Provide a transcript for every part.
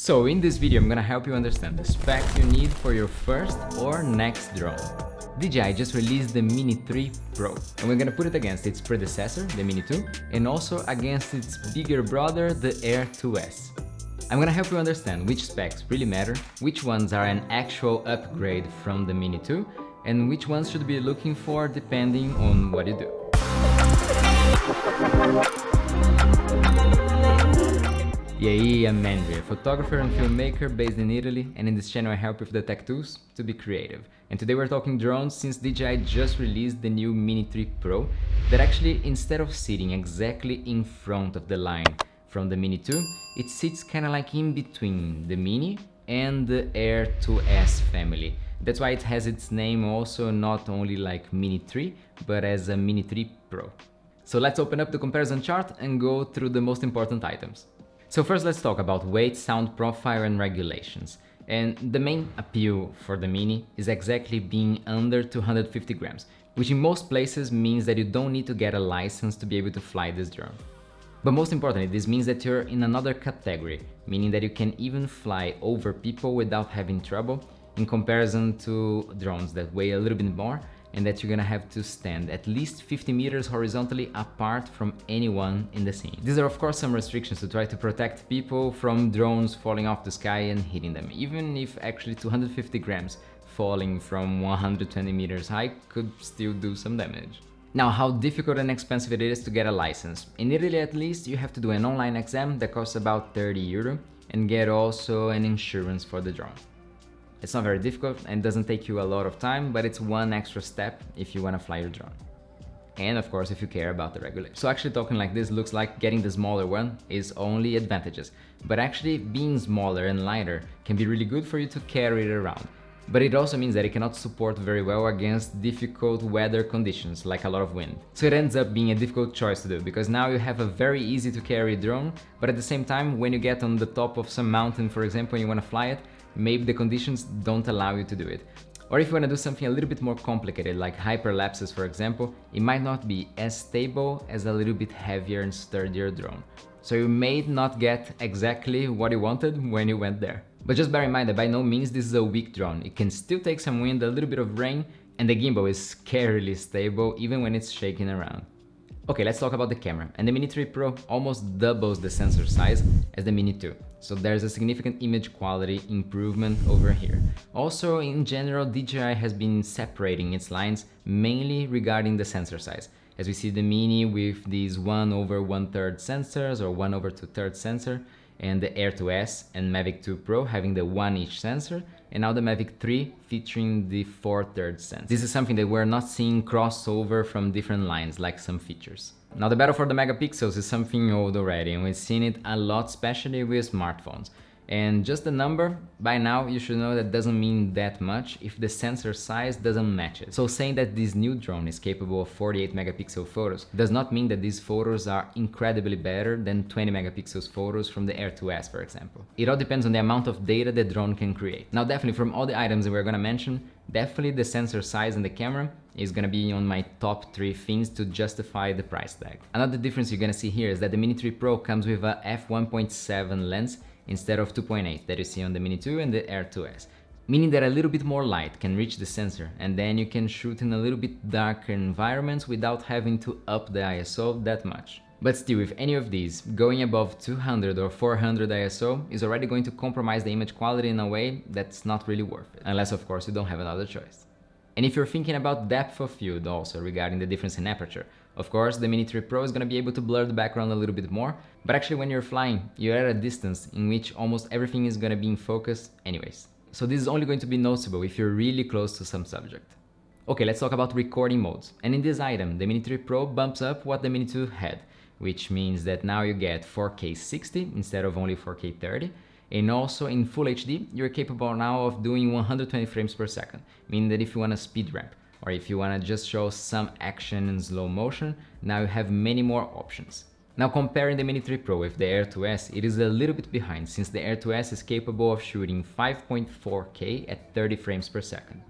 So in this video I'm gonna help you understand the specs you need for your first or next drone. DJI just released the Mini 3 Pro, and we're gonna put it against its predecessor, the Mini 2, and also against its bigger brother, the Air 2S. I'm gonna help you understand which specs really matter, which ones are an actual upgrade from the Mini 2, and which ones should be looking for depending on what you do. E aí, I'm Andrea, photographer and filmmaker based in Italy, and in this channel I help with the tech tools to be creative. And today we're talking drones since DJI just released the new Mini 3 Pro that actually, instead of sitting exactly in front of the line from the Mini 2, it sits kinda like in between the Mini and the Air 2S family. That's why it has its name also not only like Mini 3, but as a Mini 3 Pro. So let's open up the comparison chart and go through the most important items. So first let's talk about weight, sound profile and regulations. And the main appeal for the Mini is exactly being under 250 grams, which in most places means that you don't need to get a license to be able to fly this drone. But most importantly, this means that you're in another category, meaning that you can even fly over people without having trouble, in comparison to drones that weigh a little bit more and that you're gonna have to stand at least 50 meters horizontally apart from anyone in the scene. These are of course some restrictions to try to protect people from drones falling off the sky and hitting them, even if actually 250 grams falling from 120 meters high could still do some damage. Now, how difficult and expensive it is to get a license. In Italy at least, you have to do an online exam that costs about 30 euro and get also an insurance for the drone. It's not very difficult and doesn't take you a lot of time, but it's one extra step if you want to fly your drone. And of course, if you care about the regulations. So actually talking like this looks like getting the smaller one is only advantages, but actually being smaller and lighter can be really good for you to carry it around. But it also means that it cannot support very well against difficult weather conditions, like a lot of wind. So it ends up being a difficult choice to do, because now you have a very easy to carry drone, but at the same time, when you get on the top of some mountain, for example, and you want to fly it, maybe the conditions don't allow you to do it. Or if you want to do something a little bit more complicated, like hyperlapses, for example, it might not be as stable as a little bit heavier and sturdier drone. So you may not get exactly what you wanted when you went there. But just bear in mind that by no means this is a weak drone. It can still take some wind, a little bit of rain, and the gimbal is scarily stable even when it's shaking around. Okay, let's talk about the camera. And the Mini 3 Pro almost doubles the sensor size as the Mini 2. So there's a significant image quality improvement over here. Also, in general, DJI has been separating its lines mainly regarding the sensor size. As we see the Mini with these 1/1/3 sensors or 1/2 sensor, and the Air 2S and Mavic 2 Pro having the 1 each sensor, and now the Mavic 3 featuring the 4/3 sensor. This is something that we're not seeing crossover from different lines like some features. Now the battle for the megapixels is something old already, and we've seen it a lot, especially with smartphones. And just the number, by now you should know that doesn't mean that much if the sensor size doesn't match it. So saying that this new drone is capable of 48 megapixel photos does not mean that these photos are incredibly better than 20 megapixels photos from the Air 2S, for example. It all depends on the amount of data the drone can create. Now definitely from all the items that we're gonna mention, definitely the sensor size and the camera is gonna be on my top 3 things to justify the price tag. Another difference you're gonna see here is that the Mini 3 Pro comes with a f1.7 lens instead of 2.8 that you see on the Mini 2 and the Air 2S, meaning that a little bit more light can reach the sensor, and then you can shoot in a little bit darker environments without having to up the ISO that much. But still, with any of these, going above 200 or 400 ISO is already going to compromise the image quality in a way that's not really worth it, unless of course you don't have another choice. And if you're thinking about depth of field also regarding the difference in aperture, of course the Mini 3 Pro is going to be able to blur the background a little bit more, but actually when you're flying, you're at a distance in which almost everything is going to be in focus anyways. So this is only going to be noticeable if you're really close to some subject. Okay, let's talk about recording modes. And in this item, the Mini 3 Pro bumps up what the Mini 2 had, which means that now you get 4K 60 instead of only 4K 30. And also in Full HD, you're capable now of doing 120 frames per second, meaning that if you want to speed ramp, or if you want to just show some action in slow motion, now you have many more options. Now comparing the Mini 3 Pro with the Air 2S, it is a little bit behind, since the Air 2S is capable of shooting 5.4K at 30 frames per second.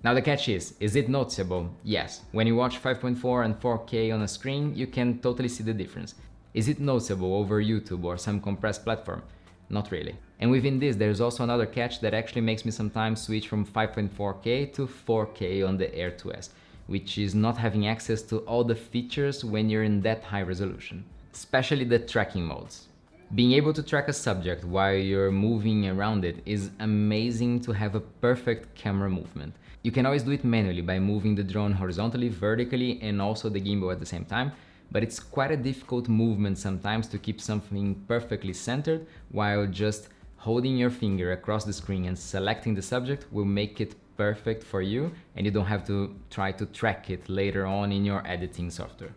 Now the catch is it noticeable? Yes. When you watch 5.4 and 4K on a screen, you can totally see the difference. Is it noticeable over YouTube or some compressed platform? Not really. And within this, there's also another catch that actually makes me sometimes switch from 5.4K to 4K on the Air 2S, which is not having access to all the features when you're in that high resolution, especially the tracking modes. Being able to track a subject while you're moving around it is amazing to have a perfect camera movement. You can always do it manually by moving the drone horizontally, vertically, and also the gimbal at the same time, but it's quite a difficult movement sometimes to keep something perfectly centered while just holding your finger across the screen and selecting the subject will make it perfect for you, and you don't have to try to track it later on in your editing software.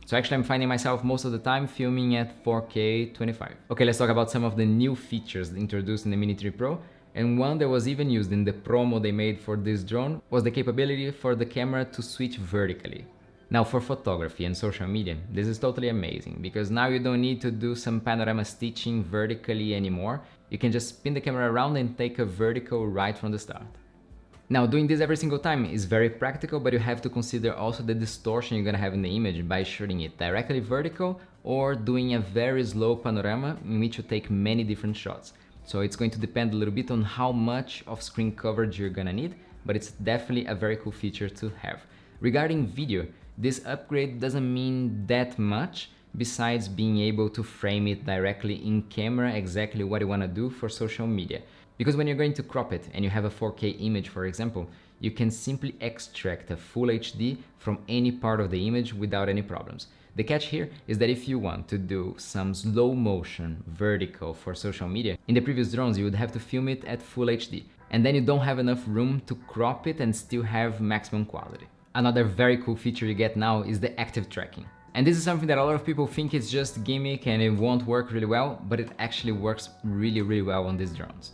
So actually I'm finding myself most of the time filming at 4K 25. Okay, let's talk about some of the new features introduced in the Mini 3 Pro, and one that was even used in the promo they made for this drone was the capability for the camera to switch vertically. Now for photography and social media, this is totally amazing because now you don't need to do some panorama stitching vertically anymore. You can just spin the camera around and take a vertical right from the start. Now, doing this every single time is very practical, but you have to consider also the distortion you're gonna have in the image by shooting it directly vertical or doing a very slow panorama in which you take many different shots. So it's going to depend a little bit on how much of screen coverage you're gonna need, but it's definitely a very cool feature to have. Regarding video, this upgrade doesn't mean that much besides being able to frame it directly in camera exactly what you wanna do for social media. Because when you're going to crop it and you have a 4K image, for example, you can simply extract a full HD from any part of the image without any problems. The catch here is that if you want to do some slow motion vertical for social media, in the previous drones you would have to film it at full HD, and then you don't have enough room to crop it and still have maximum quality. Another very cool feature you get now is the active tracking. And this is something that a lot of people think it's just gimmick and it won't work really well, but it actually works really well on these drones.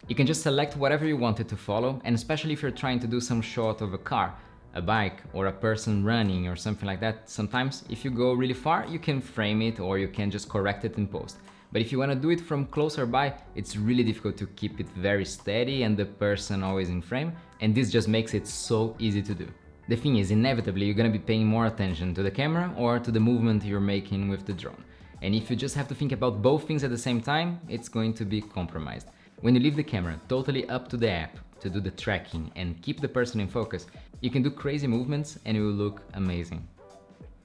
You can just select whatever you wanted to follow, and especially if you're trying to do some shot of a car, a bike, or a person running or something like that, sometimes if you go really far, you can frame it or you can just correct it in post. But if you want to do it from closer by, it's really difficult to keep it very steady and the person always in frame, and this just makes it so easy to do. The thing is, inevitably you're gonna be paying more attention to the camera or to the movement you're making with the drone. And if you just have to think about both things at the same time, it's going to be compromised. When you leave the camera totally up to the app to do the tracking and keep the person in focus, you can do crazy movements and it will look amazing.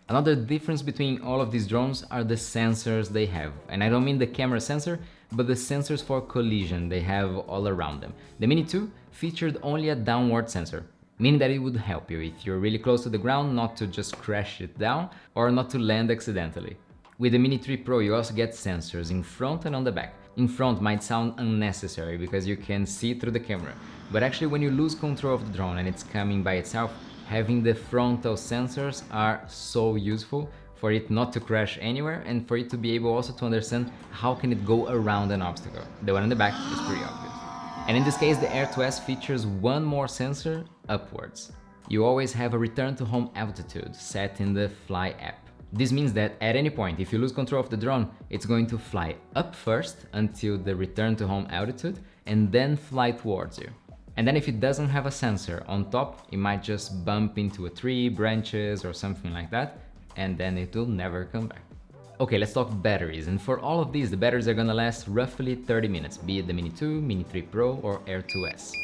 Another difference between all of these drones are the sensors they have. And I don't mean the camera sensor, but the sensors for collision they have all around them. The Mini 2 featured only a downward sensor, meaning that it would help you if you're really close to the ground not to just crash it down or not to land accidentally. With the Mini 3 Pro you also get sensors in front and on the back. In front might sound unnecessary because you can see through the camera, but actually when you lose control of the drone and it's coming by itself, having the frontal sensors are so useful for it not to crash anywhere and for it to be able also to understand how can it go around an obstacle. The one in the back is pretty obvious. And in this case the Air 2S features one more sensor upwards. You always have a return to home altitude set in the Fly app. This means that at any point, if you lose control of the drone, it's going to fly up first until the return to home altitude and then fly towards you. And then if it doesn't have a sensor on top, it might just bump into a tree, branches or something like that, and then it will never come back. Okay, let's talk batteries. And for all of these, the batteries are gonna last roughly 30 minutes, be it the Mini 2, Mini 3 Pro or Air 2S.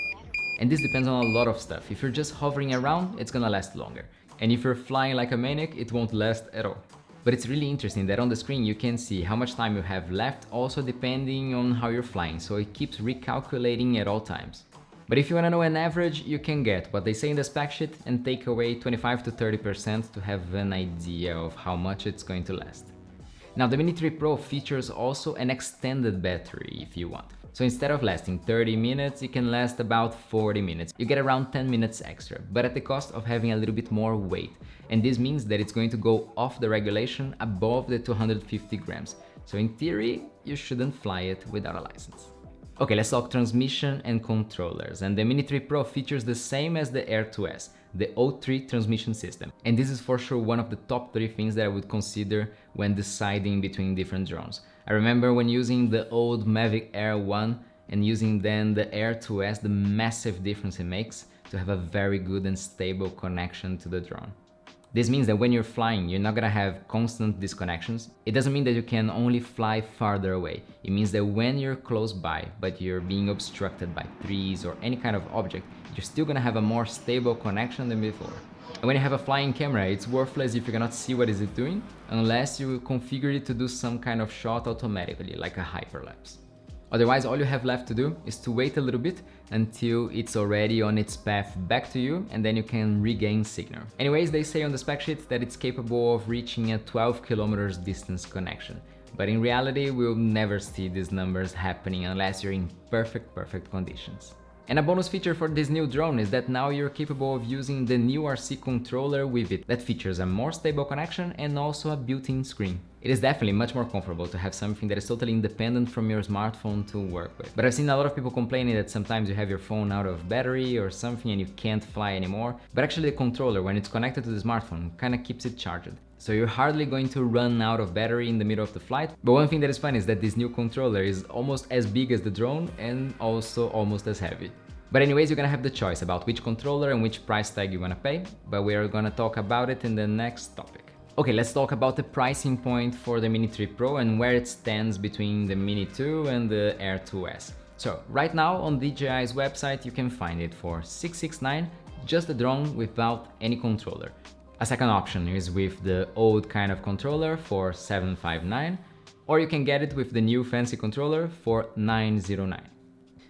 And this depends on a lot of stuff. If you're just hovering around, it's gonna last longer. And if you're flying like a maniac, it won't last at all. But it's really interesting that on the screen you can see how much time you have left, also depending on how you're flying, so it keeps recalculating at all times. But if you want to know an average, you can get what they say in the spec sheet and take away 25 to 30% to have an idea of how much it's going to last. Now the Mini 3 Pro features also an extended battery if you want. So instead of lasting 30 minutes, it can last about 40 minutes. You get around 10 minutes extra, but at the cost of having a little bit more weight. And this means that it's going to go off the regulation above the 250 grams. So in theory, you shouldn't fly it without a license. Okay, let's talk transmission and controllers. And the Mini 3 Pro features the same as the Air 2S, the O3 transmission system. And this is for sure one of the top 3 things that I would consider when deciding between different drones. I remember when using the old Mavic Air 1 and using then the Air 2S, the massive difference it makes to have a very good and stable connection to the drone. This means that when you're flying, you're not gonna have constant disconnections. It doesn't mean that you can only fly farther away. It means that when you're close by, but you're being obstructed by trees or any kind of object, you're still gonna have a more stable connection than before. And when you have a flying camera, it's worthless if you cannot see what is it doing, unless you configure it to do some kind of shot automatically, like a hyperlapse. Otherwise, all you have left to do is to wait a little bit until it's already on its path back to you, and then you can regain signal. Anyways, they say on the spec sheet that it's capable of reaching a 12 kilometers distance connection. But in reality, we'll never see these numbers happening unless you're in perfect conditions. And a bonus feature for this new drone is that now you're capable of using the new RC controller with it that features a more stable connection and also a built-in screen. It is definitely much more comfortable to have something that is totally independent from your smartphone to work with. But I've seen a lot of people complaining that sometimes you have your phone out of battery or something and you can't fly anymore. But actually the controller, when it's connected to the smartphone, kind of keeps it charged. So you're hardly going to run out of battery in the middle of the flight. But one thing that is fun is that this new controller is almost as big as the drone and also almost as heavy. But anyways, you're gonna have the choice about which controller and which price tag you wanna pay, but we are gonna talk about it in the next topic. Okay, let's talk about the pricing point for the Mini 3 Pro and where it stands between the Mini 2 and the Air 2S. So right now on DJI's website you can find it for $669, just a drone without any controller. A second option is with the old kind of controller for $759, or you can get it with the new fancy controller for $909.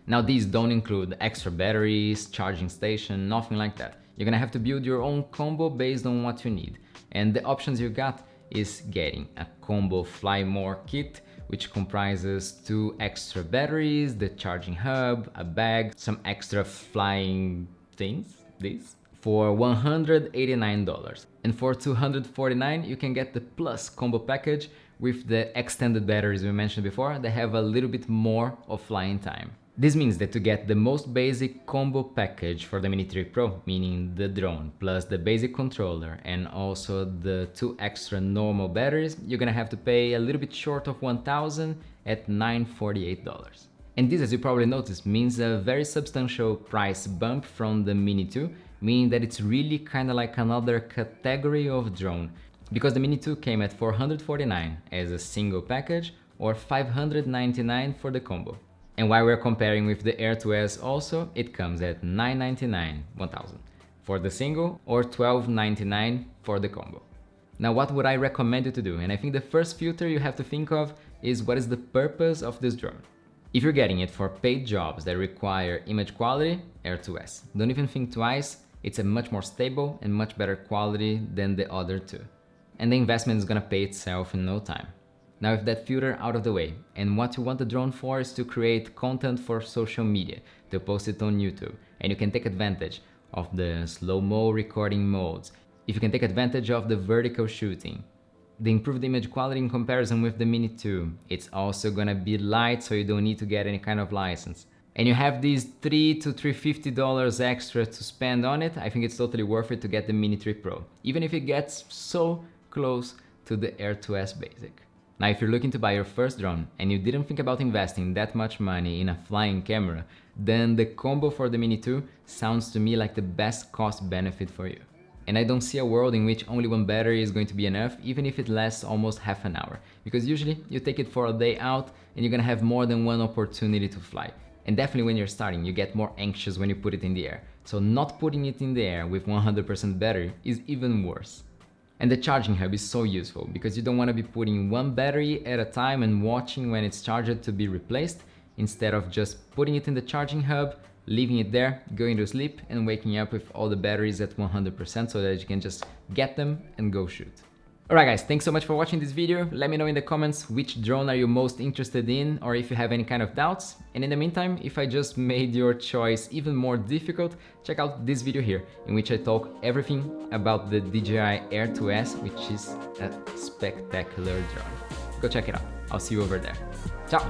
Now these don't include extra batteries, charging station, nothing like that. You're gonna have to build your own combo based on what you need. And the options you got is getting a combo Fly More kit, which comprises 2 extra batteries, the charging hub, a bag, some extra flying things, these, for $189. And for $249 you can get the Plus combo package with the extended batteries we mentioned before that have a little bit more of flying time. This means that to get the most basic combo package for the Mini 3 Pro, meaning the drone plus the basic controller and also the 2 extra normal batteries, you're gonna have to pay a little bit short of $1,000 at $948. And this, as you probably noticed, means a very substantial price bump from the Mini 2, meaning that it's really kind of like another category of drone, because the Mini 2 came at $449 as a single package or $599 for the combo. And while we're comparing with the Air 2S also, it comes at $999, $1,000 for the single or $1,299 for the combo. Now what would I recommend you to do? And I think the first filter you have to think of is what is the purpose of this drone. If you're getting it for paid jobs that require image quality, Air 2S. Don't even think twice, it's a much more stable and much better quality than the other two. And the investment is gonna pay itself in no time. Now with that filter out of the way, and what you want the drone for is to create content for social media, to post it on YouTube, and you can take advantage of the slow-mo recording modes, if you can take advantage of the vertical shooting, the improved image quality in comparison with the Mini 2, it's also gonna be light so you don't need to get any kind of license. And you have these $300 to $350 extra to spend on it, I think it's totally worth it to get the Mini 3 Pro, even if it gets so close to the Air 2S Basic. Now if you're looking to buy your first drone and you didn't think about investing that much money in a flying camera, then the combo for the Mini 2 sounds to me like the best cost benefit for you. And I don't see a world in which only one battery is going to be enough, even if it lasts almost half an hour. Because usually you take it for a day out and you're gonna have more than one opportunity to fly. And definitely when you're starting, you get more anxious when you put it in the air. So not putting it in the air with 100% battery is even worse. And the charging hub is so useful because you don't want to be putting one battery at a time and watching when it's charged to be replaced, instead of just putting it in the charging hub, leaving it there, going to sleep and waking up with all the batteries at 100% so that you can just get them and go shoot. Alright guys, thanks so much for watching this video. Let me know in the comments which drone are you most interested in, or if you have any kind of doubts. And in the meantime, if I just made your choice even more difficult, check out this video here, in which I talk everything about the DJI Air 2S, which is a spectacular drone. Go check it out. I'll see you over there. Ciao!